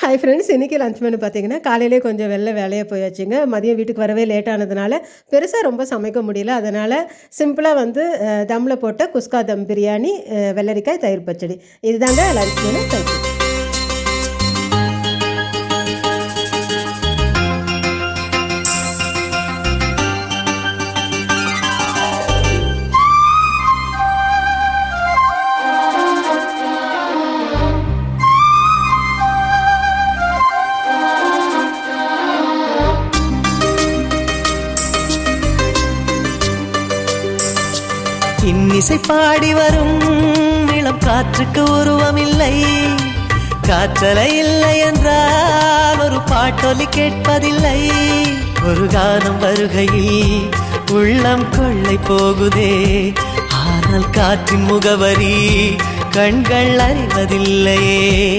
Hi friends, இன்றைக்கி lunch menu பார்த்தீங்கன்னா, காலையிலே கொஞ்சம் வெளில வேலையாக போயாச்சுங்க. மதியம் வீட்டுக்கு வரவே லேட் ஆனதுனால, பெருசா ரொம்ப சமைக்க முடியல. அதனால் சிம்பிளாக வந்து தம்மில் போட்ட குஸ்கா தம் பிரியாணி, வெள்ளரிக்காய், தயிர் பச்சடி. இதுதாங்க லஞ்ச் மெனு. Thank you. இன்னிசை பாடி வரும் இளம் காற்றுக்கு உருவமில்லை. காற்றலை இல்லை என்றால் ஒரு பாட்டொலி கேட்பதில்லை. ஒரு கானம் வருகையில் உள்ளம் கொள்ளை போகுதே, ஆனால் காற்றின் முகவரி கண்கள் அறிவதில்லையே.